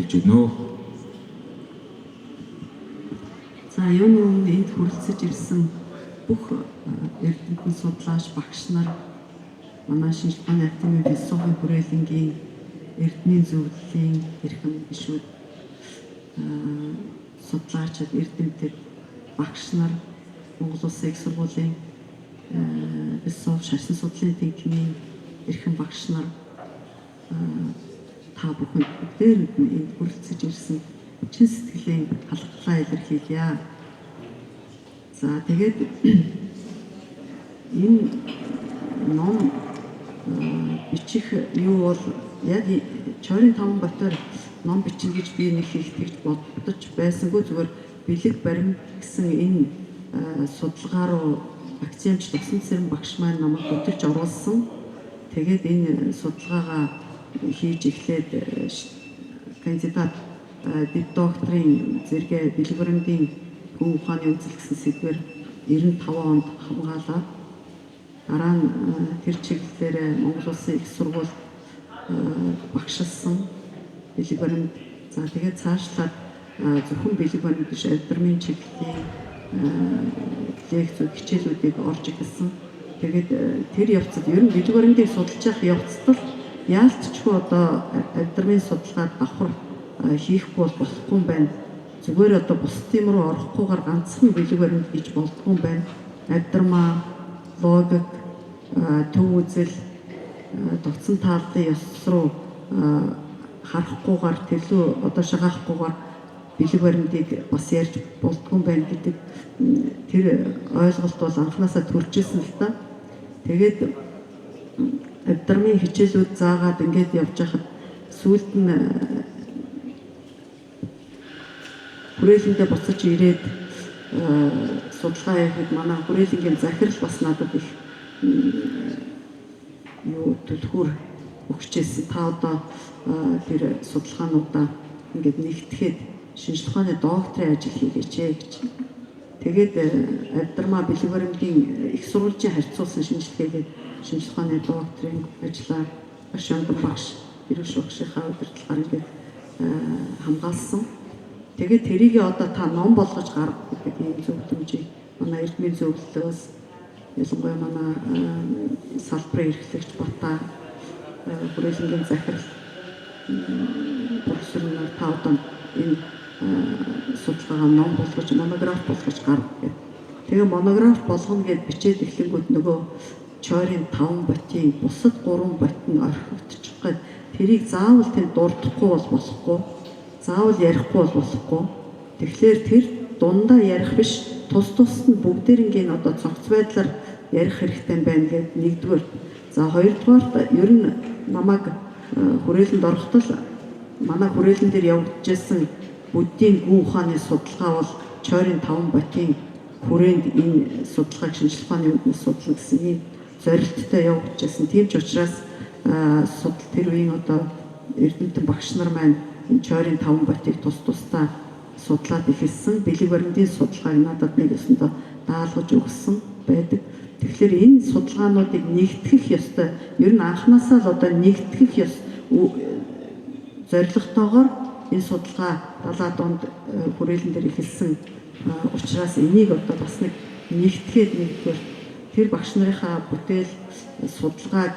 хэлж өгнө. За юун энд хүрэлцэж ирсэн бүх эрдэмтэн судлаач багш нар манай шинжилгээний академийн философийн хүрээлэнгийн эрдмийн зөвлөлийн эрхэм гишүүд судлаачид эрдэмтэд багш нар Монгол Улсын их сургуулийн философи шашин судлалын тэнхимийн эрхэм багш нар та бүхэн бүгдээр энд хүрэлцэж ирсэн чин сэтгэлийн халахлаа илэрхийлье. За тэгээд энэ ном бичих юу бол яг Чойрын таван батар ном бичнэ гэж би нэг их тэгж бодож байсангүй, зүгээр бэлэг баримт гэсэн энэ судалгаа руу академич Лусан Цэрэн багш маань намайг хөтөлж оруулсан. Тэгээд энэ судалгаагаа хийж эхлээд кандидат докторийн зэрэг бэлэг баримтын хүн ухааны үзэл гэсэн сэдвээр 95 онд хамгаалаад дараа нь тэр чиглэлээр Монгол Улсын их сургууль багшилсан бэлэг баримт. За тэгээд цаашлаад зөвхөн бэлэг баримт биш алдармын чиглэлийн лекцүүд хичээлүүдийг орж ирсэн. Тэгээд тэр явцад ер нь бэлэг баримтыг судалж явах явцад яалтчгүй одоо алдармын судалгаад давхар хийхгүй бол болохгүй юм байна. Зүгээр одоо бусдын руу орохгүйгээр ганцхан бэлэг баримт гэж болдгүй юм байна. Алдармаа, логик, төв үзэл, тогтсон тааллын ёс руу харахгүйгээр төлөө одоо шагаахгүйгээр бэлэг баримтыг бас ярьж болдгүй юм байна гэдэг тэр ойлголт бол анханасаа төржсэн л та. Тэгээд алдармын хичээлүүд заагаад ингээд явж байхад сүүлд нь хүрээлэндээ буцаж ирээд судалгаа хийхэд манай хүрээлэнгийн захирал бас надад их төлхөр өгчээсэн. Та одоо тэр судалгаануудаа ингээд нэгтгэхэд шинжлэх ухааны докторийн ажил хийгээч гэж. Тэгээд алдармаа бэлэг баримтын их сурвалжийн харьцуулсан шинжилгээгээд шинжлэх ухааны докторийн ажлаар Шандан багш Ирүүш багшийнхаа удирдлагаар ингээд хамгаалсан. Тэгээд тэрийг одоо та ном болгож гаргах гэдэг ийм зөвлөмжийг манай эрдмийн зөвлөлөөс ялангуяа манай салбарын эрхлэгч Бата хүрээлэнгийн захирал профессор нар та одоо энэ судалгаагаа ном болгож монограф болгож гаргах гэдэг. Тэгээ монограф болгоно гэж бичээд эхлэнгүүт нөгөө Чойрын 5 ботын бусад 3 бот нь орхигдчих гээд тэрийг заавал тэнд дурдахгүй бол болохгүй. Заавал ярихгүй бол болохгүй. Тэгэхээр тэр дундаа ярих биш, тус тусд нь бүгдээрингийн одоо цогц байдлаар ярих хэрэгтэй байна гэдэг нэгдүгээр. За хоёрдугаар ер нь намайг хүрээлэнд орохдол манай хүрээлэн дээр явагдажсэн буддийн гүн ухааны судалгаа бол Чойрын 5 ботын хүрээнд энэ судалгааг шинжлэх ухааны үүднээс судлах гэсэн ийм зорилттой явагдажсэн. Тийм ч учраас тэр үеийн одоо эрдэмтэн багш нар маань Чойрын 5 ботыг тус тусдаа судлаад эхэлсэн. Бэлэг баримтын судалгааг надад нэг өсөндөө даалгаж өгсөн байдаг. Тэгэхээр энэ судалгаануудыг нэгтгэх ёстой. Ер нь анханасаа л одоо нэгтгэх ёс зорилготойгоор энэ судалгаа 70-аад онд хүрээлэн дээр эхэлсэн учраас энийг одоо бас нэг нэгтгэхэд нэгдүгээр тэр багш нарынхаа бүтээл судалгааг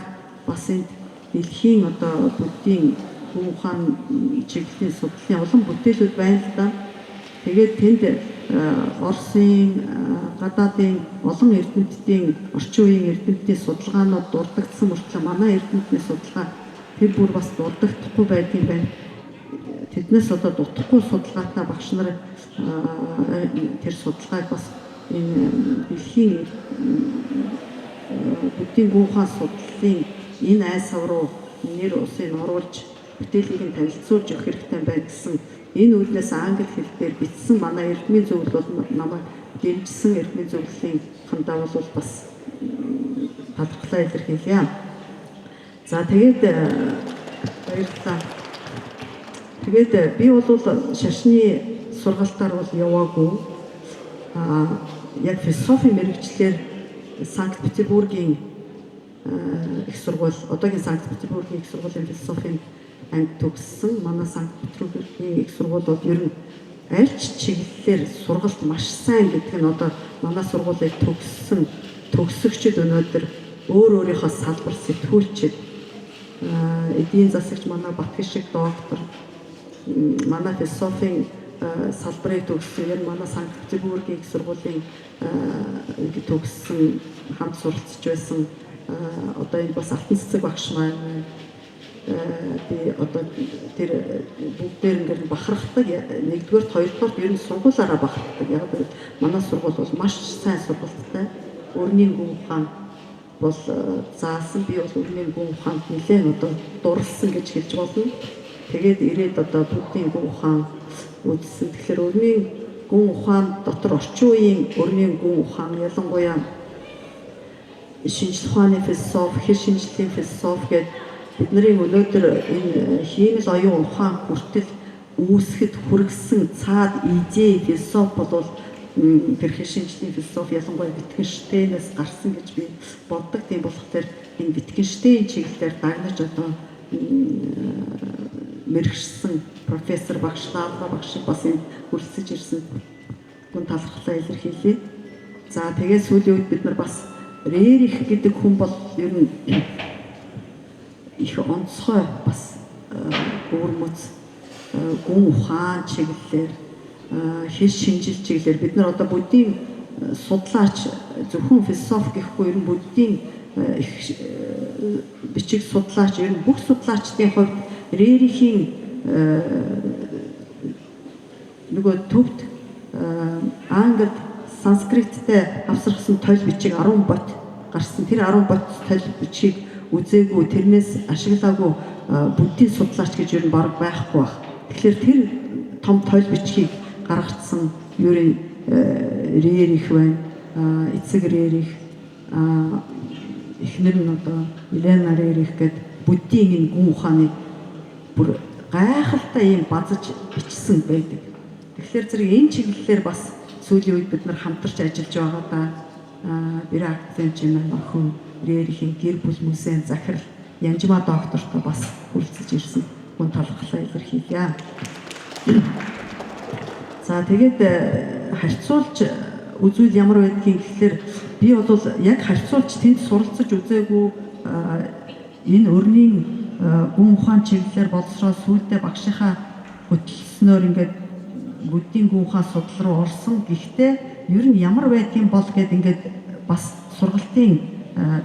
бас энэ дэлхийн одоо буддийн гүн ухааны чиглэлийн судлалын олон бүтээлүүд байна л да. Тэгээд тэнд Оросын, гадаадын олон эрдэмтдийн орчин үеийн эрдэмтдийн судалгаанууд дурддагдсан мөртлөө манай эрдэмтний судалгаа тэр бүр бас дурддагдахгүй байдгийн байна. Тэднээс одоо дутхгүй судалгаатай багш нар тэр судалгааг бас энэ дэлхийн буддийн гүн ухааны судлалын энэ айсав руу нэр усыг оруулж бүтээлийг нь танилцуулж өгөх хэрэгтэй байна гэсэн энэ үүднээс англи хэл дээр бичсэн манай эрдмийн зөвлөл бол намайг дэмжсэн эрдмийн зөвлөлийн хандаа бол бас талхлаа илэрхийлье. За тэгээд баярлалаа. Тэгээд би бол шашны сургалтаар бол яваагүй. Яг философи мэрэгчлэр Санкт-Петербургийн их сургууль, одоогийн Санкт-Петербургийн их сургуулийн философийн анги төгссөн манай Санкт Петербургийн их сургуулиуд ер нь аль ч чиглэлээр сургалт маш сайн гэдэг нь одоо манай сургуулийг төгссөн төгсөгчд өнөөдөр өөрийнхөө салбар сэтгүүлчид эдийн засагч манай Батгишиг доктор манай философийн салбарыг төгссөн ер нь манай Санкт Петербургийн их сургуулийн төгссөн хамт суралцж байсан одоо энэ бас алтан цэцэг багш маань би одоо тэр бүгдээр ингээд бахархдаг нэгдүгээр хоёрдугаар ер нь сургуулаараа бахархдаг. Яг л манай сургууль бол маш сайн сургалттай. Өрнийн гүн ухаан бол заасан би бол өрнийн гүн ухаанд нэлээд одоо дурлсан гэж хэлж болно. Тэгээд ирээд одоо бүгдийн гүн ухаан үзсэн. Тэгэхээр өрнийн гүн ухаан дотор орчин үеийн өрнийн гүн ухаан ялангуяа шинжлэх ухааны философи, хэл шинжлэлийн философи гэдэг бидний өнөөдөр энэ хиймэл оюун ухаан хүртэл үүсгэд хүргэсэн цаад идей философи бол тэр хэл шинжлэлийн философи ялангуяа Wittgenstein-аас гарсан гэж би боддог. Тийм болохоор энэ Wittgenstein чиглэлээр дагнаж одоо мэрэгшсэн профессор багш Лавра багшийг бас энэ хүрэлцэж ирсэн гүн талархлаа илэрхийлье. За тэгээд сүүлийн үед бид нар бас Рерих гэдэг хүн бол ер нь их онцгой бас өвөрмөц гүн ухаан чиглэлээр хэл шинжил чиглэлээр бид нар одоо буддийн судлаач зөвхөн философи гэхгүй ер нь буддийн их бичиг судлаач ер нь бүх судлаачдын хувьд Рерихийн нөгөө төвд англи санскриттэй авсарсан тойл бичиг 10 бот гарсан. Тэр 10 бот тойл бичгийг үзээгүй, тэрнээс ашиглаагүй буддийн судлаач гэж ер нь баг байхгүй баг. Тэгэхээр тэр том тойл бичгийг гаргацсан ерөн Рерих байна. Эцэг Рерих эхнэр нь одоо Елена Рерих гэдэг буддийн энэ гүн ухааны бүр гайхалтай юм базаж бичсэн байдаг. Тэгэхээр зэрэг энэ чиглэлээр бас сүүлийн үед бид нар хамтарч ажиллаж байгаа да. Бирактен чимээ охин Рерихийн гэр бүл музейн захирал Янжма доктортой бас хүрэлцэж ирсэн гүн талархлаа илэрхийлье. За тэгээд харьцуулж үзвэл ямар байдгийг гэхээр би бол яг харьцуулж тэнд суралцаж үзээгүй энэ өрнийн гүн ухаан чиглэлээр боловсроо сүйдээ багшийнхаа хөтлснөөр ингээд буддийн гүн ухаан судлал руу орсон. Гэхдээ ер нь ямар байдгийг бол гэд ингээд бас сургалтын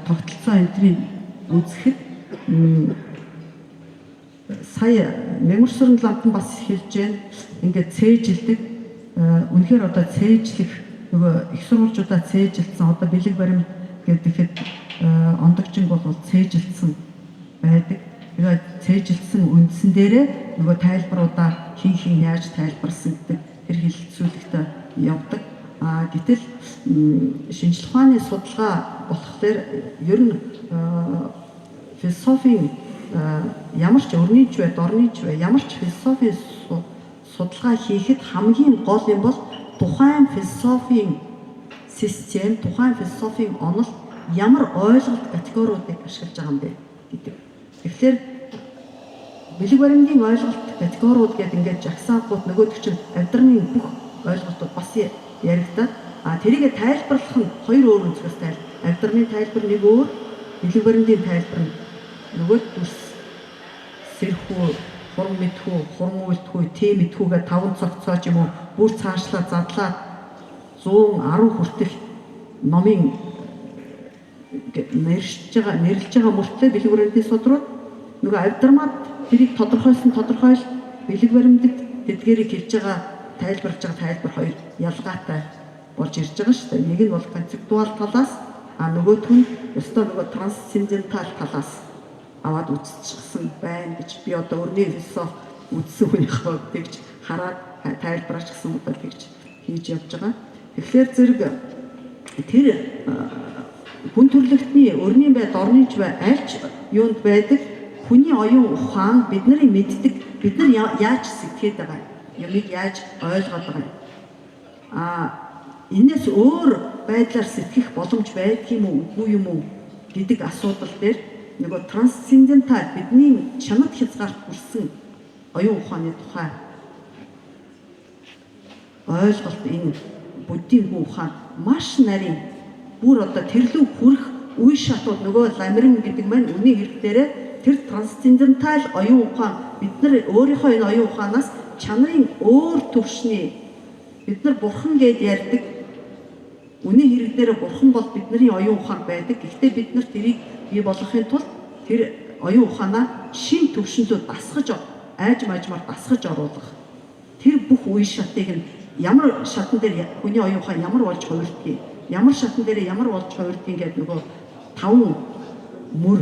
тогтолцоо энтрийг үзэхэд сая меморсрын ламтан бас хэлж байна. Ингээд цээжилдэг үнэхээр одоо цээжлэх нөгөө их сурвалжуудаа цээжилсэн одоо бэлэг баримт гэдэгэд ондогчин бол цээжилсэн байдаг. Тэгээд цээжилсэн үндсэн дээрээ нөгөө тайлбаруудаа хин яаж тайлбарсан гэдэг тэр хэлэлцүүлэгтээ явдаг. Гэтэл шинжлэх ухааны судалгаа болохоор ер нь философийн ямар ч өрнийч бай, дорнийч бай, ямар ч философийн судалгаа хийхэд хамгийн гол юм бол тухайн философийн систем, тухайн философийн онол ямар ойлголт категориудыг ашиглаж байгаа юм бэ гэдэг. Тэгэхээр бэлэг баримтын ойлголт категориуд гэдэг ингээд жагсаангууд нөгөөдөг чинь амьдралын бүх ойлголтууд бас яригдаад тэрийг тайлбарлах нь хоёр өөр өнцгөөс амьдралын тайлбар нэг өөр, бэлэг баримтын тайлбар нөгөө дүрс сэрхүү, хурм мэдхүү, хурм үлдэхүү, тэ мэдхүүгээ 5 цогцоо ч юм уу бүр цаашлаа задлаад 110 хүртэл номын нэрлж байгаа мөртлөө бэлэг баримтын судрууд нөгөө авдрамад тэрийг тодорхойлсон бэлэг баримтад тэдгэрийг хэлж байгаа тайлбарлаж байгаа тайлбар хоёр ялгаатай болж ирж байгаа шүү дээ. Нэг нь бол концептуал талаас нөгөөх нь өстой нөгөө трансцендентал талаас аваад үзчихсэн байна гэж би одоо өрний философи үзсэн хүнийхээ тэгж хараад тайлбарч гсэн удаа тэгж хийж явж байгаа. Тэгэхээр зэрэг тэр хүн төрлөختний өрний бай, дорнийч бай альч юунд байдаг хүний оюун ухаан бидний мэддэг, бид нар яаж сэтгэхэд байгаа юм, ямиг яаж ойлгоод байгаа юм. Энэс өөр байдлаар сэтгэх боломж байдаг юм уу, үгүй юм уу гэдэг асуудал дээр нөгөө трансценденталь бидний чанарт хязгаарт хүрсэн оюун ухааны тухай ойлголт энэ буддийн ухаан маш нарийн бүр одоо тэрлүү хүрэх үе шатууд нөгөө ламрин гэдэг маань үний хэрэгтээрээ тэр трансценденталь оюун ухаан бид нар өөрийнхөө энэ оюун ухаанаас чанарын өөр төвшний бид нар бурхан гэж ярьдаг үний хэрэг дээр бурхан бол бидний оюун ухаан байдаг. Гэхдээ бид нар тэрийг бий болгохын тулд тэр оюун ухаанаа шин төвшөндөө дасгаж айж мажмаар дасгаж оруулах. Тэр бүх үе шатыг нь ямар шатн дээр хүний оюун ухаан ямар болж хувирдгийг, ямар шатн дээр ямар болж хувирдгийг гэдэг нөгөө таван мөр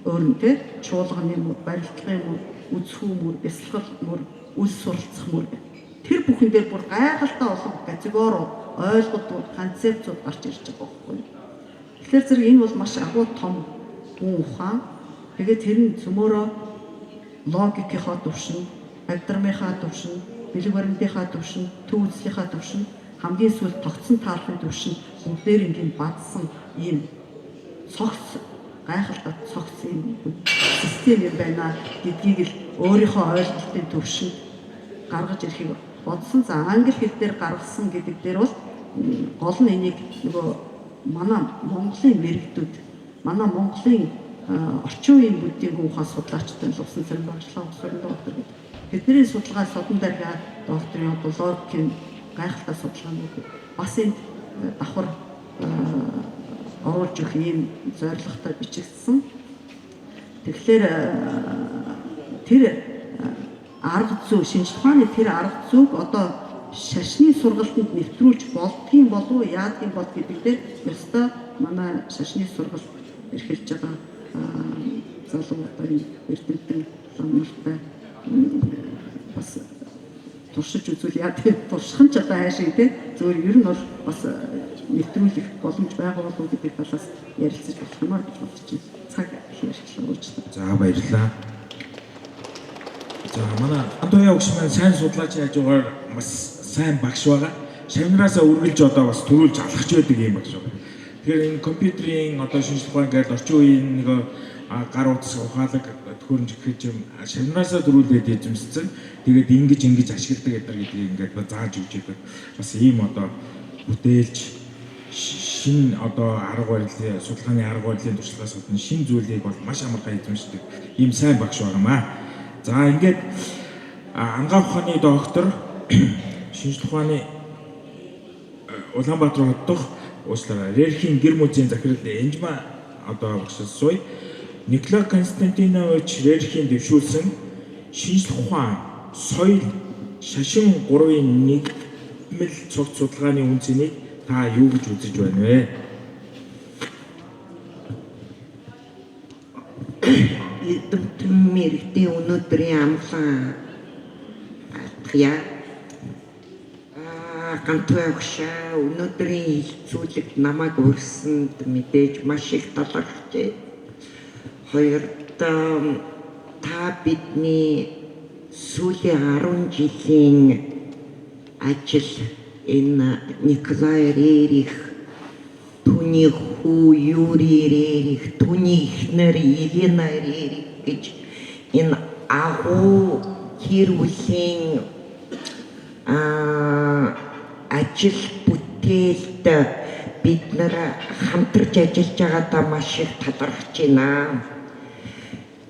өөрн тэ чуулганы мөр, барилгын мөр, үзхүү мөр, бясалгал мөр, үс суралцах мөр. Тэр бүхэн дээр бүр гайхалтай олон категори ойлголтууд, концепцууд гарч ирж байгаа байхгүй. Тэгэхээр зэрэг энэ бол маш агуу том ухаан. Тэгээд тэр нь цөмөөрөө логикийнхаа төвшин, агдармынхаа төвшин, бэлэг баримтынхаа төвшин, төв үзлийнхаа төвшин, хамгийн сүүлд тогтсон тааллын төвшин бүгдээр ингээд бадсан ийм цогц гайхалтай цогц юм систем юм байна гэдгийг л өөрийнхөө ойлголтын төвшин гаргаж ирэхийг бодсон. За англи хэл дээр гаргасан гэдэг дээр бол гол нь энийг нөгөө манай Монголын мэрэгдүүд, манай Монголын орчин үеийн буддийн ухаан судлаачтай Лувсан царин багшлаа уусрын доктор гэдэг. Тэдний судалгаа Содон дарга докторийн Лоркийн гайхалтай судалгаанууд бас энэ давхар оруулж өгөх ийм зорилготой бичигдсэн. Тэгэхээр тэр арга зүй, шинжлэх ухааны тэр арга зүйг одоо шашны сургалтанд нэвтрүүлж болдгийн болов уу, яадгийн бол гэдэг дээр ёстой манай шашны сургалт эрхэлж байгаа залуучуудын эрдэмтэн ламнартай бас туршиж үзүүл яа тийм турших нь ч одоо хайшиг тийм зөвөр ер нь бол бас нэвтрүүлэх боломж байгаа болов гэдэг талаас ярилцаж болох юмаа гэж бодож байна. Цаг хэрэглээ уучлаарай. За баярлалаа. За манай Антоя өгч маань сайн судлаач яаж байгаа бас сайн багш байгаа. Шавнараасаа үргэлж одоо бас төрүүлж алхаж байдаг юм багш байгаа. Тэгэхээр энэ компьютерийн одоо шинжлэх ухаан гэдэг орчин үеийн нэг гар утас ухаалаг төхөөрөмж гэж юм шавнараасаа төрүүлээд эзэмссэн. Тэгээд ингэж ашигладаг гэдгийг ингээд зааж өгч байгаа. Бас ийм одоо бүтээлч шин одоо арга барилын судалгааны арга барилын туршлагаас гадна шин зүйлийг бол маш амархан эзэмшдэг ийм сайн багш байгаамаа. За ингээд ангаах ухааны доктор шинжлэх ухааны Улаанбаатар хотдох уучлаарай Рерхийн гэр музейн захирал Энжма одоо багшилсуй Николай Константинович Рерхийн дэвшүүлсэн шинжлэх ухаан, соёл, шашин 3-ын нийгмэл цогц судалгааны үнцнийг та юу гэж үзэж байна вэ? Эрдэмтэн мэрэгдийн өнөөдрийн амглан альтгая ганцхан агшаа өнөөдрийн хилцүүлэг намайг өрсөнд мэдээж маш их талархжээ. Хоёрт та бидний сүүлийн 10 жилийн ажил энэ Николай Рерих, түүний хүү Юрий Рерих, түүний эхнэр Елена Рерих гэж энэ агуу гэр бүлийн ажил бүтээлд бид нар хамтарч ажиллаж байгаадаа маш их талархаж байна.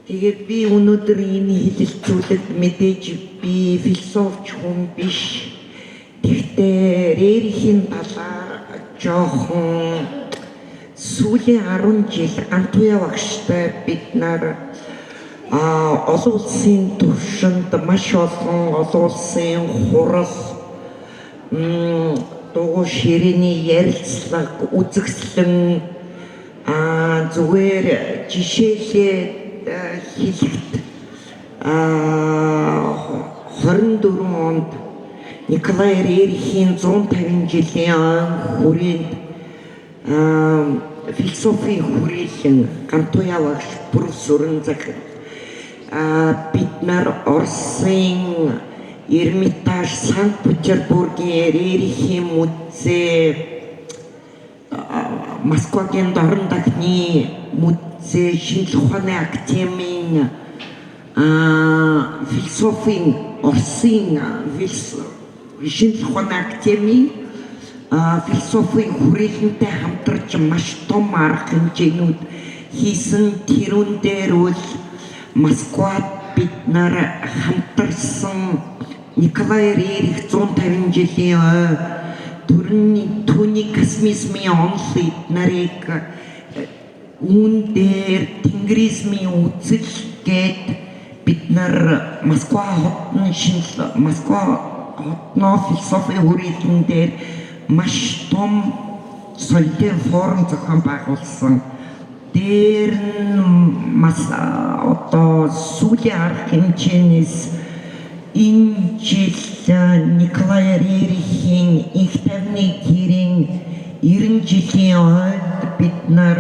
Тэгээд би өнөөдөр энэ хэлэлцүүлэгт мэдээж би философч хүн биш. Тэгтээ Рерхийн талаар жоохон сүүлийн 10 жил Антуя багштай бид нар олон улсын түвшинд маш олон улсын хурал дугуй ширээний ярилцлага үзэсгэлэн зүгээр жишээлээд хэлэхэд 24 онд Николай Рерхийн 150 жилийн хүрээнд философийн хүрээлэн Антуя багш профессорын захирал бид нар Оросын Эрмитаж Санкт-Петербургийн Рерхийн музей Москвагийн Дорн дахны музей шинжлэх ухааны академийн философийн Оросын шинжлэх ухааны академийн философийн хүрээлэнтэй хамтарч маш том арга хэмжээнүүд хийсэн. Тэрүүн дээр бол Москвад бид нар хамтарсан Николай Рерих 150 жилийн түүний космизмын онол нарыг үүн дээр тэнгэризмийн үзэл гээд бид нар Москва хотны философийн хүрээлэн дээр маш том соёлын форум зохион байгуулсан. Дээр нь маш одоо сүүлийн арга хэмжээнээс энэ жил Николай Рерихийн Инх тавны гэрийн 90 жилийн ойд бид нар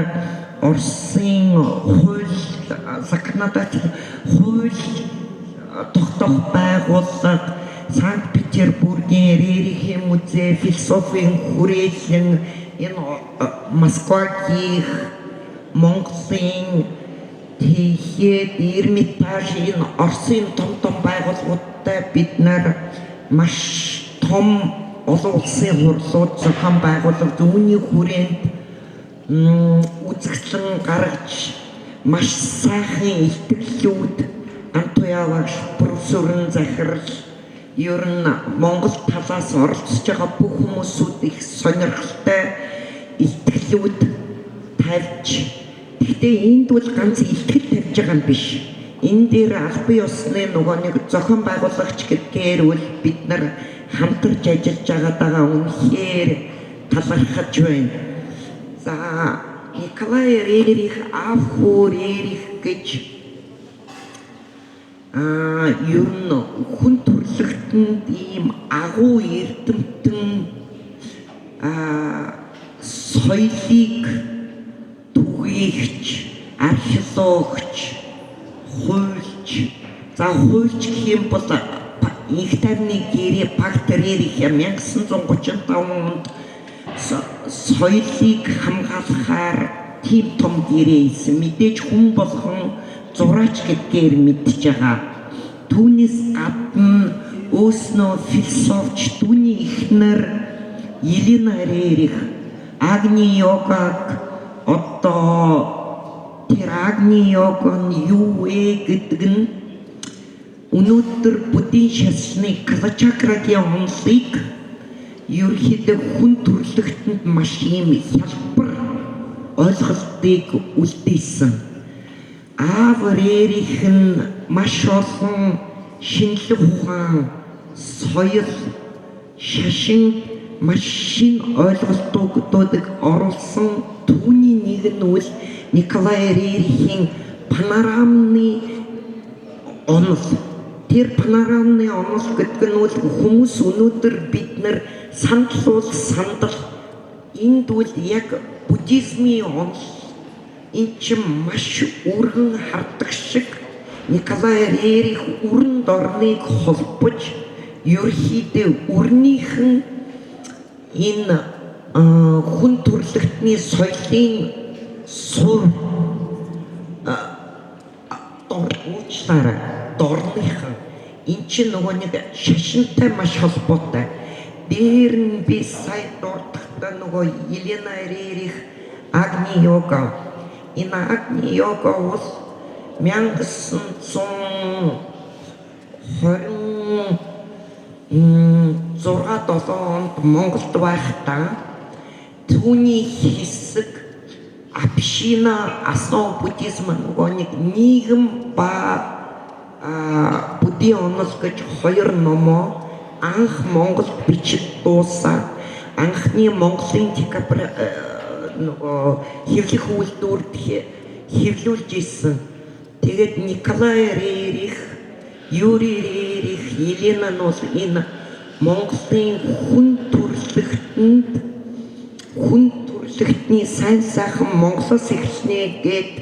Оросын хууль законодатель хууль тогтоох байгууллага Санкт-Петербургийн Рерихийн музей философийн хүрээлэн энэ Москвагийн Монголын тэгээд Эрмитаж энэ Оросын том байгууллагуудтай бид нар маш том олон улсын хурлууд зохион байгуулалт үүний хүрээнд үзэгдлэн гаргаж маш сайхан илтгэлүүд Антуяа багш профессорын захирал ер нь Монгол талаас оролцож байгаа бүх хүмүүсүүд их сонирхолтой илтгэлүүд тавьж. Гэхдээ энд бол ганц илтгэл тавьж байгаа юм биш. Энэ дээр албан ёсны нөгөө нэг зохион байгуулагч гэдгээр бол бид нар хамтарч ажиллаж байгаа үнэхээр талархаж байна. За Николай Рерих, Афу Рерих гэж ер нь хүн төрөлхтөнд ийм агуу эрдэмтэн соёлыг түгээгч, археологч, хуульч. За хуульч гэх юм бол Инх тавны гэрээ Пакт Рерих 1935 онд соёлыг хамгаалахаар тийм том гэрээ хийсэн. Мэдээж хүн болгон зураач гэдгээр мэдж байгаа. Түүнээс гадна өөрснөө философч түүний эхнэр Елена Рерих Агни йогаг одоо тэр Агни йог нь юу вэ гэдэг нь өнөөдөр буддийн шашны Калачакрагийн онолыг ерөнхийдөө хүн төрөлхтөнд маш ийм хялбар ойлголтыг үлдээсэн. Аав Рерих нь маш олон шинжлэх ухаан, соёл, шашин маш шинэ ойлголтуудыг оруулсан. Түүний нэг нь бол Николай Рерихийн панорамны онол. Тэр панорамны онол гэдэг нь бол хүмүүс өнөөдөр бид нар сандал энд бол яг буддизмын онол. Энд чинь маш өргөн хардаг шиг Николай Рерих өрөнд орныг холбож ерөнхийдөө өрнийхэн энэ хүн төрөлхтний соёлын сур дорныхан энэ чинь нөгөө нэг шашинтай маш холбоотой. Дээр нь би сая дурдахтаа нөгөө Елена Рерих Агни йога. Энэ Агни йога бол 1926-7 онд Монголд байхдаа түүний хэсэг Апшина основ буддизм нөгөө нэг нийгэм ба буддийн онол гэж хоёр номоо анх Монголд бичиж дууссан. Анхны Монголын нөгөө хэвлэх үйлдвэрт хэвлүүлж исэн. Тэгээд Николай Рерих, Юрий Рерих, Елена нус энэ Монголын хүн төрөлхтний сайн сайхан Монголоос эхэлнэ гээд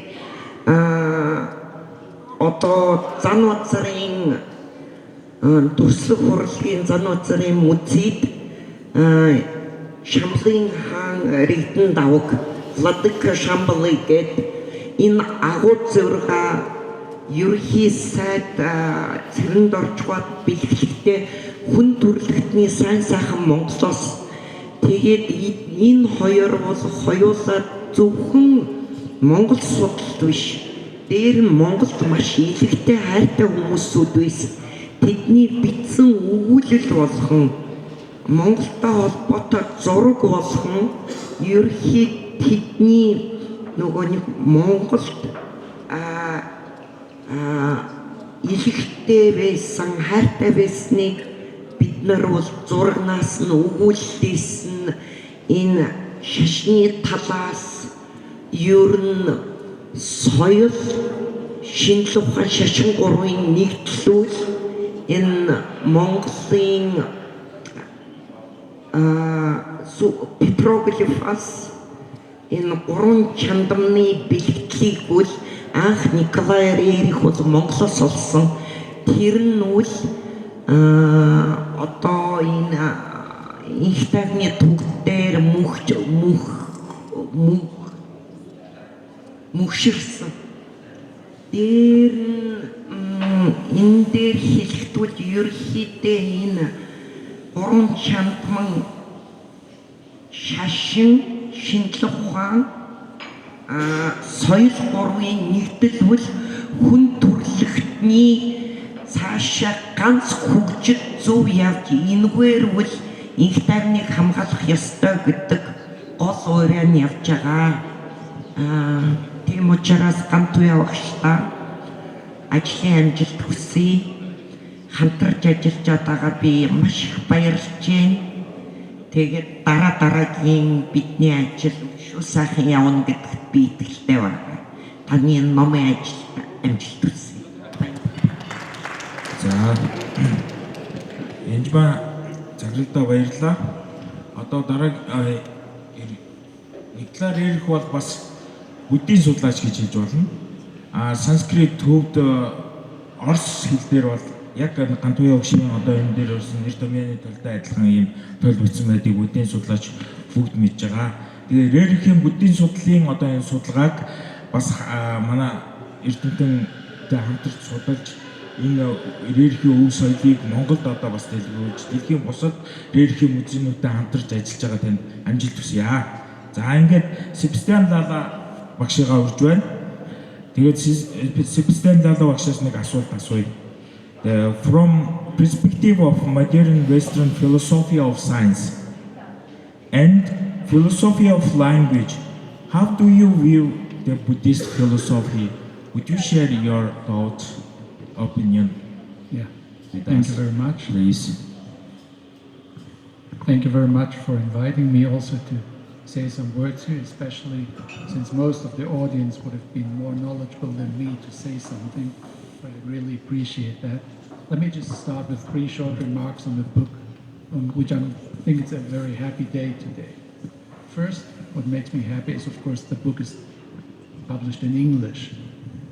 одоо Занбазарын дүрслэх хурлын Занбазарын музейд Шамлын хаан Эрдэнэ давг Владыка Шамбалы гээд энэ агуу зурга ерөнхий сайд цэрэнд орчгоод бэлгэлэхдээ хүн төрөлхтний сайн сайхан Монголоос тэгээд энэ хоёр бол хоёулаа зөвхөн Монгол судалт биш. Дээр нь Монголд маш илэгтэй хайртай хүмүүсүүд байсан. Тэдний бичсэн өгүүлэл болгон Монголтой холбоотой зураг болгон ерөнхий тэдний нөгөө нэг Монголд илэгтэй байсан, хайртай байсныг бид нар бол зурагнаас нь өгүүлэлээс нь энэ шашны талаас ер нь соёл шинжлэх ухаан шашин гурвын нэгдлүүл энэ Монголын петроглифаас энэ гурван чандамны бэлтгэлийг бол анх Николай Рерих бол Монголоос олсон. Тэр нь үл одоо энэ их тайвны төгтээр мөхшөрсөн. Дээр энэ дээр хэлэхдээ ерөнхийдөө энэ гурван чандман шашин шинжлэх ухаан соёл гурвын нэгдэлбэл хүн төрөлхтний цаашаа ганц хөгжил зөв явж энэгээр үл инх тайвныг хамгаалах ёстой гэдэг гол уриан явж байгаа. Тийм учраас Гантуяа багшлаа ажлын амжилт хүсье. Хамтарч ажиллаж байгаагаа би маш их баярлж байна. Тэгээд дараагийн бидний ажил шүү сайхан явна гэдэгт би итгэлтэй байна. Таны номын ажил амжилт хүсье. За Энжба загралдаа баярлалаа. Одоо дараагийн Николай Рерих бол бас бүдийн судлаач гэж хэлж болно. Санскрит төвд орос хэл дээр бол яг Гантуяа багшийн одоо энэ дээр өрсөн нэр томьёоны талтай адилхан ийм тойл бичсэн байдгийг бүдийн судлаач бүгд мэдж байгаа. Тэгээ Рерихийн бүдийн судлалын одоо энэ судалгааг бас манай эрдэмтэнтэй хамтарч судалж энэ Рерихийн өв соёлыг Монголд одоо бас дэлгэрүүлж дэлхийн бусад Рерихийн музейнуудтай хамтарч ажиллаж байгаа танд амжилт хүсье. За ингээд Себастьян Лала багшигаа урьж байна. Тэгээд Себастьян Лала багшаас нэг асуулт асууя. From perspective of modern Western philosophy of science and philosophy of language, how do you view the Buddhist philosophy? Would you share your thoughts, opinion? Yeah. With Thank us, you very much. please. Thank you very much for inviting me also to say some words here, especially since most of the audience would have been more knowledgeable than me to say something. But I really appreciate that. Let me just start with 3 short remarks on the book, on which I think it's a very happy day today. First, what makes me happy is, of course, the book is published in English.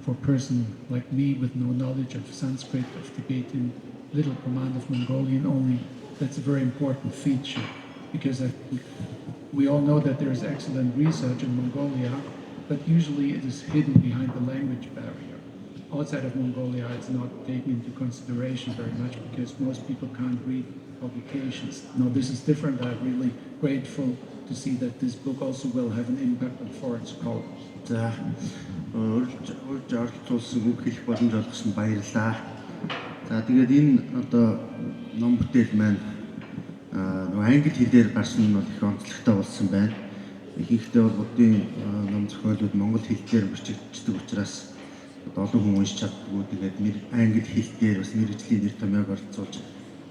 For a person like me with no knowledge of Sanskrit, of Tibetan, little command of Mongolian only, that's a very important feature, because we all know that there is excellent research in Mongolia, but usually it is hidden behind the language barrier. Outside of Mongolia, it's not taken into consideration very much because most people can't read publications. Now, this is different. I'm really grateful to see that this book also will have an impact on foreign scholars. За урьж оролцуулсан үг хэлэх боломж олгосон баярлалаа. За тэгээд энэ одоо ном бүтээл маань нөгөө англи хэлээр гарсан нь бол их онцлогтой болсон байна. Ихэнхдээ бол буддын ном зохиолууд монгол хэл дээр бичигддэг учраас олон хүн уншиж чаддгүй. Тэгээд англи хэл дээр бас мэргэжлийн нэр томьёог оролцуулж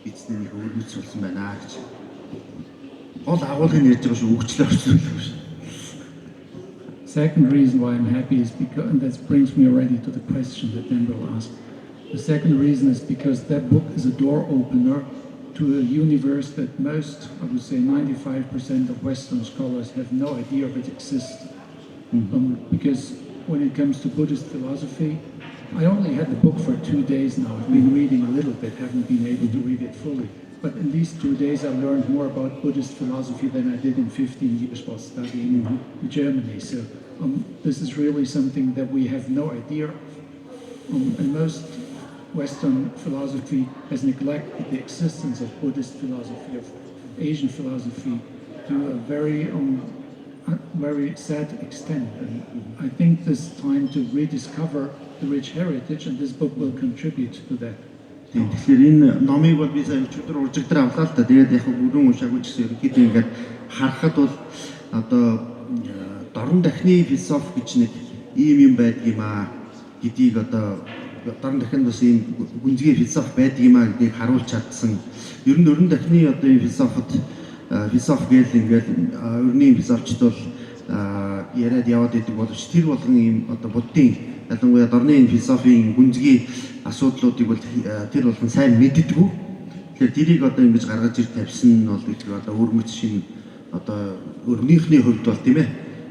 бичсэн нэг өөрчлөлт болсон байна гэж. Гол агуулгыг ярьж байгаа шүү, өгчлөө орчуулсан шүү. Second reason why I'm happy is because, and that brings me already to the question that Denver asked. The second reason is because that book is a door opener to a universe that most, I would say 95% of Western scholars have no idea of its existence. Because when it comes to Buddhist philosophy, I only had the book for 2 days now. I've been reading a little bit, haven't been able to read it fully. But in these 2 days, I learned more about Buddhist philosophy than I did in 15 years while studying in Germany. So this is really something that we have no idea of. And most Western philosophy has neglected the existence of Buddhist philosophy, of Asian philosophy, to a very sad extent. And I think this time to rediscover the rich heritage, and this book will contribute to that. Тэгэхээр энэ номыг бол би сая өчигдөр уржигдраа авлаа л да. Тэгээд яг бүрэн уншаагүй ч гэсэн ерөнхийдөө ингээд харахад бол одоо дорн дахны философи гэж нэг ийм юм байдаг юм аа гэдгийг одоо дорн дахинд бас ийм гүнзгий философи байдаг юм аа гэдгийг харуулж чадсан. Ер нь дорн дахны одоо ийм философи гээл ингээд өрний философчд бол яриад яваад идэг боловч тэр болгон ийм одоо буддийн ялангуяа дорны энэ философийн гүнзгий асуудлуудыг бол тэр болгон сайн мэддэггүй. Тэгэхээр тэрийг одоо ингэж гаргаж ир тавьсан нь бол гэдэг одоо өрмөц шин одоо өрнийхний хувьд бол тийм ээ.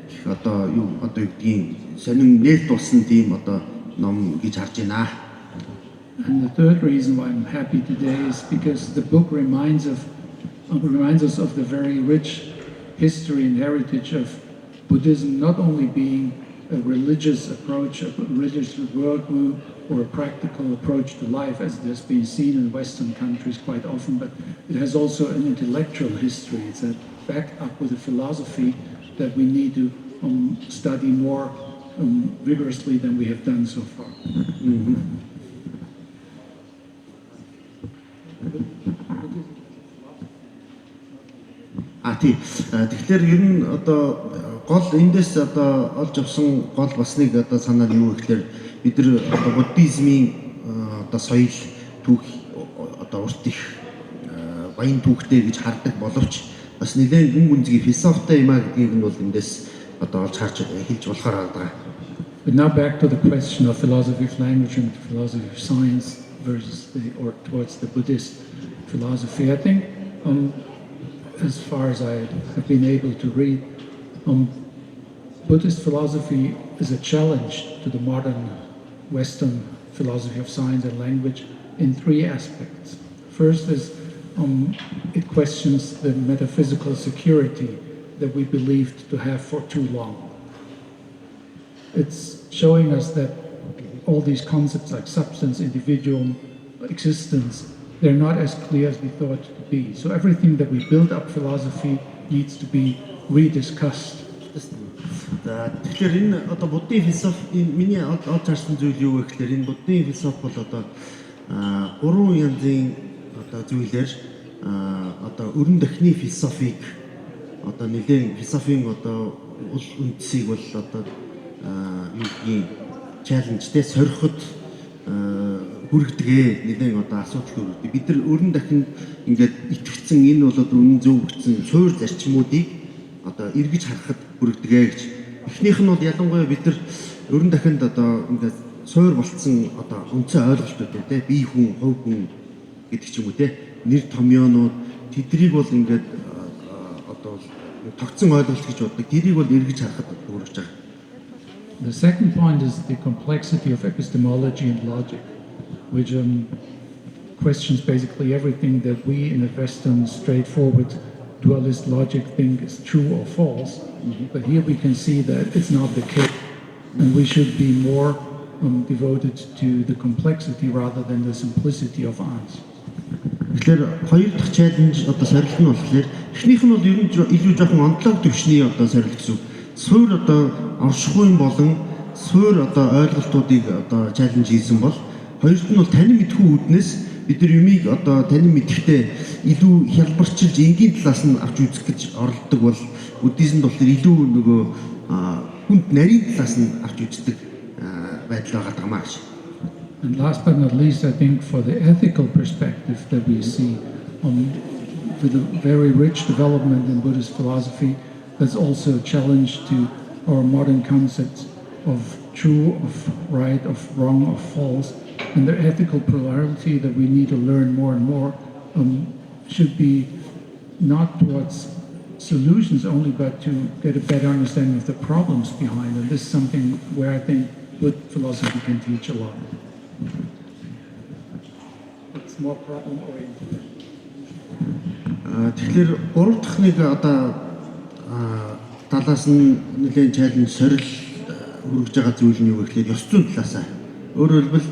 Их одоо юу гэдгийг сонин нээлт болсон тийм одоо ном гэж харж байна. And the third reason why I'm happy today is because the book reminds us of the very rich history and heritage of Buddhism, not only being a religious approach, a religious worldview, or a practical approach to life, as it has been seen in Western countries quite often, but it has also an intellectual history. It's backed up with a philosophy that we need to study more vigorously than we have done so far. Тэгэхээр ер нь одоо гол эндээс одоо олж авсан гол бас нэг одоо санаа нь юу гэхээр бид нар одоо буддизмын одоо соёл түүх одоо урт их баян түүхтэй гэж хардаг боловч бас нэлээд гүн гүнзгий философитой юм а гэдгийг нь бол эндээс одоо олж харж хэлж болохоор байгаа. But now back to the question of philosophy of language and philosophy of science versus towards the Buddhist philosophy. I think as far as I have been able to read, Buddhist philosophy is a challenge to the modern Western philosophy of science and language in three aspects. First is it questions the metaphysical security that we believed to have for too long. It's showing us that all these concepts like substance, individual, existence, they're not as clear as we thought to be. So everything that we build up philosophy needs to be rediscussed. Тэгэхээр энэ одоо буддийн философи миний олж харсан зүйл юу вэ гэхээр энэ буддийн философи бол одоо гурван янзын одоо зүйлээр одоо өрн дахны философиг одоо нэгэн философийн одоо үл үндсийг бол одоо юу гэдгийг чаленжтэй сориход хүргэдэг нэгэн одоо асуудал хүргэдэг. Бид нар өрн дахинд ингээд итгэцэн энэ бол үнэн зөв гэсэн суур зарчмуудыг одоо эргэж харахад хүргэдэг гэж. Эхнийх нь бол ялангуяа бид нар өрн дахинд одоо ингээд суур болцсон одоо үндсэн ойлголтууд үү те бие хүн, хувь хүн гэдэг ч юм уу те нэр томьёонууд тэдрийг бол ингээд одоо тогтсон ойлголт гэж боддог. Тэрийг бол эргэж харахад хүргэж байгаа. The second point is the complexity of epistemology and logic, which questions basically everything that we in a Western straightforward dualist logic think is true or false. But here we can see that it's not the case, and we should be more devoted to the complexity rather than the simplicity of answers. Тэгэхээр хоёр дахь чаленж одоо сорилт нь болохоор эхнийх нь бол ер нь илүү жоохон онцлог төвшний одоо сорилт гэсэн. Суур одоо оршихгүй юм болон суур одоо ойлголтуудыг одоо чаленж хийсэн бол хоёрт нь бол танин мэдхүү үүднээс бид нар юмыг одоо танин мэдхтэй илүү хялбарчилж энгийн талаас нь авч үзэх гэж оролддог бол буддизмд болохоор илүү нөгөө хүнд нарийн талаас нь авч үздэг байдал байгаа юм аа гэж. And last but not least, I think for the ethical perspective that we see with a very rich development in Buddhist philosophy, there's also a challenge to our modern concepts of true, of right, of wrong, of false, and the ethical plurality that we need to learn more and more should be not towards solutions only, but to get a better understanding of the problems behind. And this is something where I think Buddhist philosophy can teach a lot. It's more problem oriented. Тэгэхээр 3 дахь нэг одоо талаас нь нэгэн чаленж сорил хүргэж байгаа зүйл нь юу гэхээр ёс зүйн талаасаа. Өөрөөр хэлбэл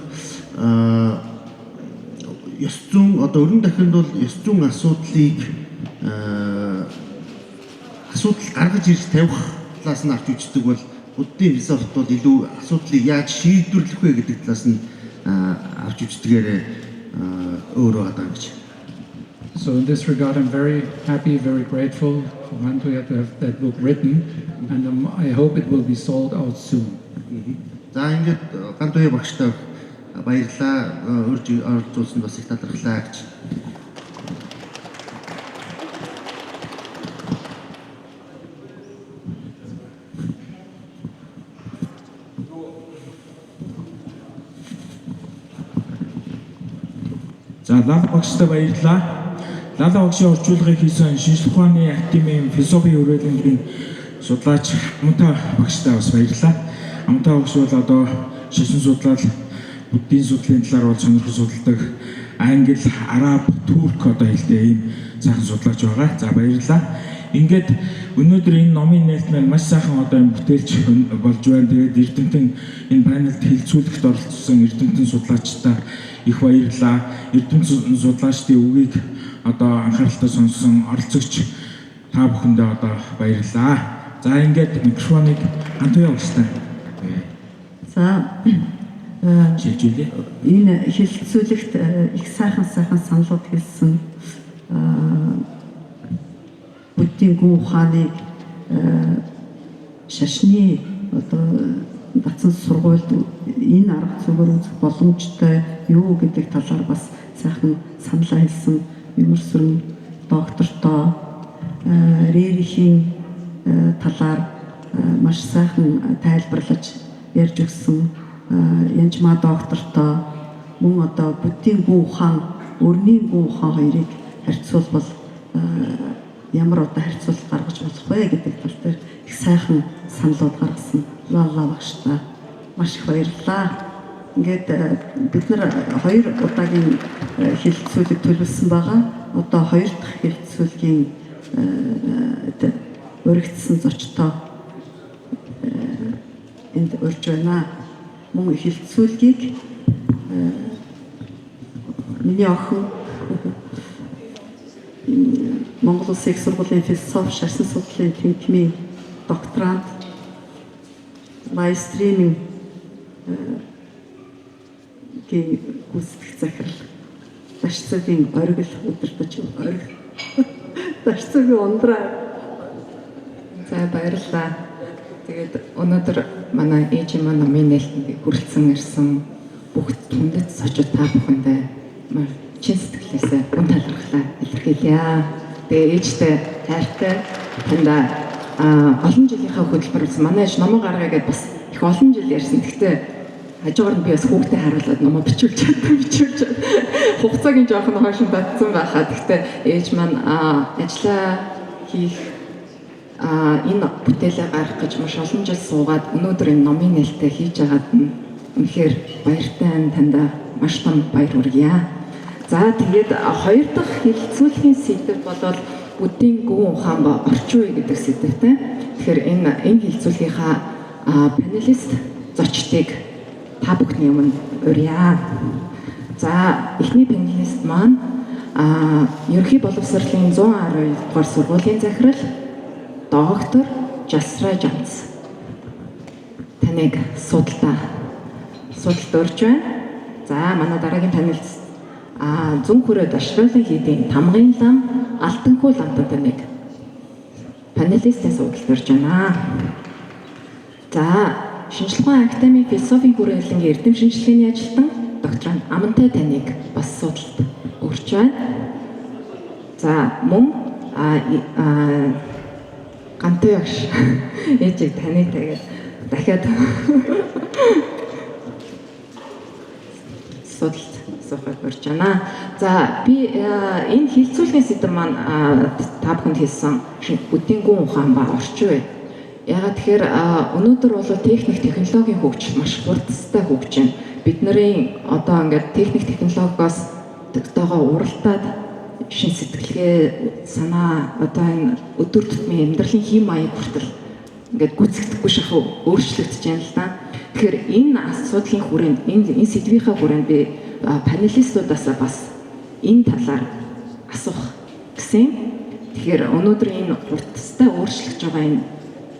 ёс зүйн одоо өргөн дахинд бол ёс зүйн асуудал гаргаж ирж тавих талаас нь авч үздэг бол буддийн философит бол илүү асуудлыг яаж шийдвэрлэх вэ гэдэг талаас нь авч үздэгээрээ өөрөө гадаа гэж. So in this regard, I'm very happy, very grateful for Gantoya to have that book written, and I hope it will be sold out soon. За ингээд Gantoya багштай баярлалаа. Урьж оролцуулсанд бас их талархлаа гэж. За Лала багштай баярлалаа. Лала багшийн орчуулгыг хийсэн шинжлэх ухааны академийн философийн хүрээлэнгийн судлаач Амунта багштай бас баярлалаа. Амунта багш бол одоо шашин судлал, буддийн судлалын талаар бол сонирхол судалдаг англи, араб, турк одоо хэлтэй ийм сайхан судлаач байгаа. За баярлалаа. Ингээд өнөөдөр энэ номын нээлтмээр маш сайхан одоо энэ бүтээлч болж байна. Тэгээд Эрдэмтэн энэ панелд хэлцүүлэхэд оролцсон Эрдэмтэн судлаачтай их баярлалаа. Эрдэмтэн судлаачдын үгийг одоо анхааралтай сонссон оролцогч та бүхэндээ одоо баярлалаа. За ингээд микрофоныг Gantoya багштай. За шилжүүлээ. энэ хэлэлцүүлэгт их сайхан саналууд хэлсэн буддийн гүн ухааныг шашны одоо бацсан сургуульд энэ арга зүгээр үзэх боломжтой юу гэдэг талаар бас сайхан саналаа хэлсэн юмрсүрэн доктортой Рерихийн талаар маш сайхан тайлбарлаж ярьж өгсөн Янжма доктортой мөн одоо буддийн гүн ухаан, өрний гүн ухаан хоёрыг харьцуулбал ямар одоо харьцуулалт гаргаж болох вэ гэдэг тал дээр их сайхан саналууд гаргасан Лала багштай маш их баярлалаа. Ингээд бид нар 2 удаагийн хэлэлцүүлэг төлөвлөсөн байгаа. Одоо 2 дахь хэлэлцүүлгийн өргөцсөн зочтой энд урьж байна. Мөн хэлэлцүүлгийг миний охин Монгол Улсын их сургуулийн философи шашин судлалын тэнхимийн докторант лайв стриминг гүйцэтгэх захирал Дашцогийн оргил удирдах оргил Дашцогийн ундраа. За баярлалаа. Тэгээд өнөөдөр манай ээж маань номын нээлтэнд хүрэлцэн ирсэн бүх түндэт сочид та бүхэндээ чин сэтгэлээсээ гүн талархлаа илэрхийлье. Тэгээ ээжтэй хайртай танд олон жилийнхаа хөтөлбөр болсон. Манай ээж номоо гаргаа гэдээ бас их олон жил ярьсан. Гэхдээ хажуугаар нь би бас хүүхдээ харуулад номоо бичүүлж чадсан. Хугацааг нь жоохон хойшин татсан байхаа. Гэхдээ ээж маань ажиллаа хийх энэ бүтээлээ гаргах гэж маш олон жил суугаад өнөөдөр энэ номын нээлттэй хийж байгаад нь үнэхээр баяртай танд маш том баяр хүргье. За тэгээд 2 дахь хэлэлцүүлгийн сэдэв бол буддийн гүн ухаан ба орчин үе гэдэг сэдэвтэй. Тэгэхээр энэ хэлэлцүүлгийнхаа панелист зочдыг та бүхний өмнө урья. За эхний панелист маань ерөнхий боловсролын 112 дугаар сургуулийн захирал доктор Жасра Жанс. Таныг судалт урьж байна. За манай дараагийн панелист зүүн хүрээд Ашруулын хийдийн тамгын лам Алтанхүү ламтан таныг панелистийн судалт урьж байна. За шинжлэх ухааны академийн философийн хүрээлэнгийн эрдэм шинжилгээний ажилтан докторант Амантай таныг бас судалт урьж байна. За мөн Gantoya багш ээжийг таны тэгээд дахиад судалт суухыг урьж байна. За би энэ хэлэлцүүлгийн сэдэв маань та бүхэнд хэлсэн буддийн гүн ухаан ба орчин үе. Ягаад тэгэхээр өнөөдөр бол техник технологийн хөгжил маш хурдтай хөгжиж байна. Бидний одоо ингээд техник технологиос тогтоогоо уралдаад шин сэтгэлгээ санаа одоо энэ өдөр тутмын амьдралын хэм маяг хүртэл ингээд гүйцэгдэхгүй шахав өөрчлөгдөж байна л да. Тэгэхээр энэ асуудлын хүрээнд энэ сэдвийнхаа хүрээнд би панелистуудаас бас энэ талаар асуух гэсэн. Тэгэхээр өнөөдөр энэ хурцтай өөрчлөгдөж байгаа энэ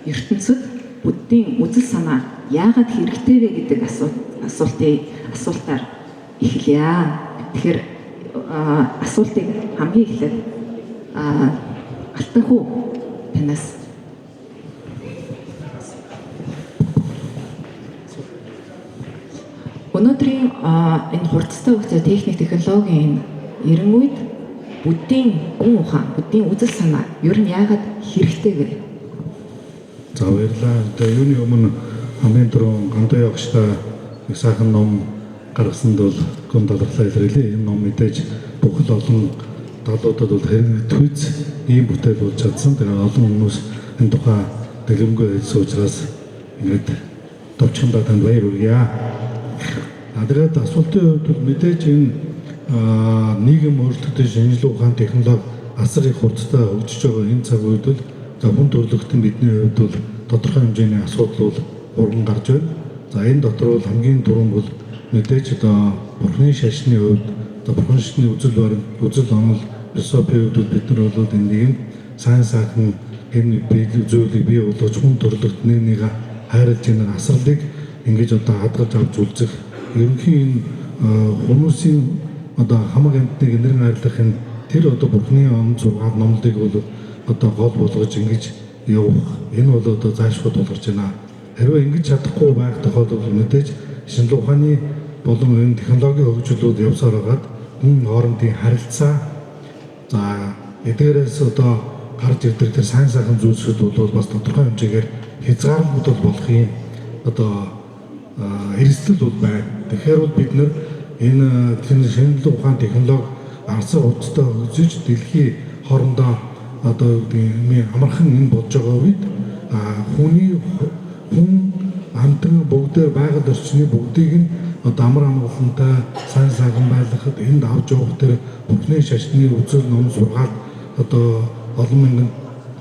ертөнцид буддийн үзэл санаа яагаад хэрэгтэй вэ гэдэг асуултаар эхлэе. Тэгэхээр асуултыг хамгийн эхлээд Алтанхүү танаас өнөөдрийн энэ хурцтай хөгжиж техник технологийн эрен үед буддийн гүн ухаан, буддийн үзэл санаа ер нь яагаад хэрэгтэй вэ? За баярлалаа. Тэгээ юуны өмнө хамгийн түрүүн Гантай ягштай нэг сайхан ном гаргасанд бол гүн талархлаа илэрлээ. Энэ ном мэдээж бүхэл олон талуудад бол хэрэг төвц ийм бүтээл болж чадсан. Тэгээ олон хүмүүс энэ тухай дэлгэмгүй хэлсэн учраас ингээд товчхондоо танд баяр хүргье. Тэгээд асуултын хувьд бол мэдээж энэ нийгэм өөрчлөлтөд шинжилгээ ухаан технологи асар их хурдтай хөгжиж байгаа энэ цаг үед бол за хүн төрөлхтөн бидний хувьд бол тодорхой хэмжээний асуудал бол урган гарч байна. За энэ дотор бол хамгийн түрүүнд бол мэдээж одоо бурхны шашны хувьд одоо бурхан шашны үзэл онол философийн хувьд бид нар бол энэ нэг сайн сайхан энэ зүйлийг бий болгож хүн төрөлхтөнд нэг хайрлаж байгаа асралыг ингэж одоо хадгалж авч үзэх ерөнхийн энэ хүмүүсийн одоо хамаг амьтныг нэрэн хайрлах энэ тэр одоо бурхны он зургаад номлодыг бол одоо гол болгож ингэж явах энэ бол одоо заашгүй тулгарч байна. Хэрвээ ингэж чадахгүй байх тохиолдолд мэдээж шинжилгээ ухааны болон энэ технологийн хөгжлүүд явсаар хагаад хүн хоорондын харилцаа за эдгээрээс одоо гарч ирдэг тэр сайн сайхан зүйлсүүд бол бас тодорхой хэмжээгээр хязгаарлалт болохын одоо эрсдэл бол байна. Тэгэхээр бол бид нар энэ шинжилгээ ухаан технологи арцаа хурцтай хөгжиж дэлхийн хоорондоо одоо амархан энэ болж байгаа үед хүн амтан бүгдээр байгаль орчны бүгдийг нь одоо амар амгалантай сайн сайхан байлгахад энд авч явах тэр бүхний шашны үзэл ном сургаал одоо олон мянган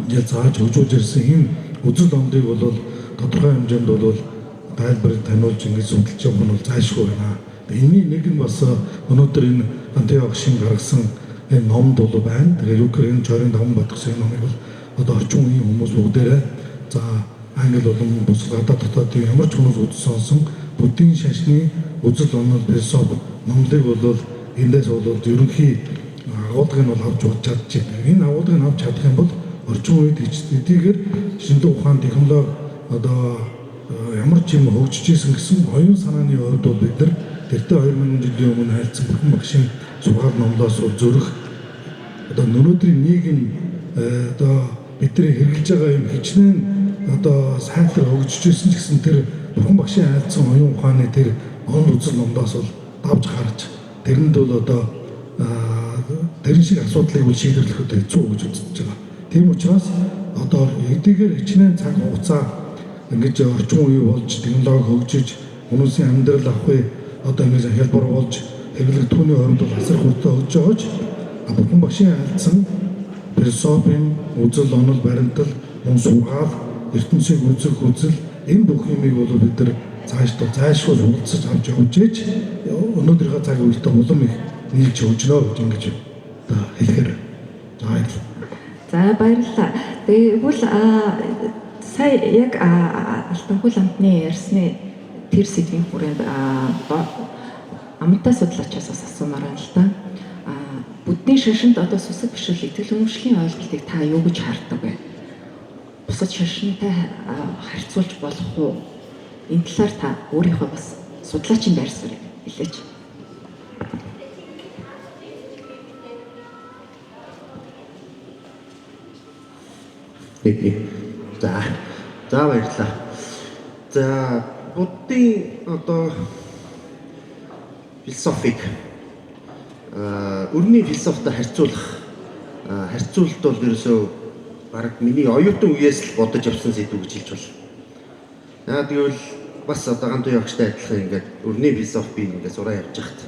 жил зааж хөгжүүлж ирсэн энэ үзэл номдыг бол тодорхой хэмжээнд бол тайлбар таниулж ингэж судалж явах нь бол заашгүй байна. Энийн нэг нь бас өнөөдөр энэ Гантай ягшин гаргасан энэ номд бол байна. Тэгээ Украин чорын даван батгсан номыг бол одоо орчин үеийн хүмүүс бүгдээрээ за англи болон бус гадаад дотоод ямар ч хүмүүс үзсэн буддийн шашны үзэл онол философи номлыг бол эндээс бол ерөнхий агуулгыг нь бол авч чадчихжээ. Энэ агуулгыг авч чадах юм бол орчин үед эдгээр шинжилгээ ухаан технологи одоо ямар ч юм хөгжиж исэн гэсэн оюун санааны хувьд бол бид нар тэртээ 2000 жилийн өмнө хайрцаг бүхэн багшийн сургаал номлоос зөрөх одоо өнөөдрийн нийгэм одоо бидний хэрэгжилж байгаа юм хичнээн одоо сайтар хөгжиж исэн ч гэсэн тэр бүхэн багшийн хайрцаг оюун ухааны тэр он үзэл номлоос бол давж гарч тэрэнд бол одоо тэрэн шиг асуудлыг бол шийдвэрлэхэд хэцүү гэж үзэж байгаа. Тийм учраас одоо эдгээр хичнээн цаг хугацаа ингэж орчин үе болж технологи хөгжиж хүмүүсийн амьдрал авахыг одоо ингэж хялбар болж тэглэг түүний хооронд бол асар хурдтай хөгжиж байгаач бүхэн багшийн альцсан философийн үзэл онол баримтал мөн сургаал ертөнцийг үзэх үзэл энэ бүх юмыг бол бид нар цаашдаа зайлшгүй суралцаж авч явж ээж өнөөдрийнхөө цаг үетэй улам их нийлж өгнө гэж ингэж хэлэхээр за баярлалаа. Тэгвэл сая яг Алтанхүү ламтны ярьсны тэр сэдвийн хүрээнд амттай судлаачаас бас асуумаар байна л да. Буддийн шашинд одоо сүсэг бишрэл итгэл үнэмшлийн ойлголтыг та юу гэж хардаг вэ? Бусад шашинтай харьцуулж болох уу? Энэ талаар та өөрийнхөө бас судлаачийн байр суурийг хэлээч. За баярлалаа. За буддийн одоо философик өрний философитой харьцуулалт бол ерөөсөө баг миний оюутан үеэс л бодож авсан сэдв гэж хэлж байна. Яа тэгвэл бас одоо Гантай ягштай адилхан ингээд өрний философи би ингээд сураа явж байхад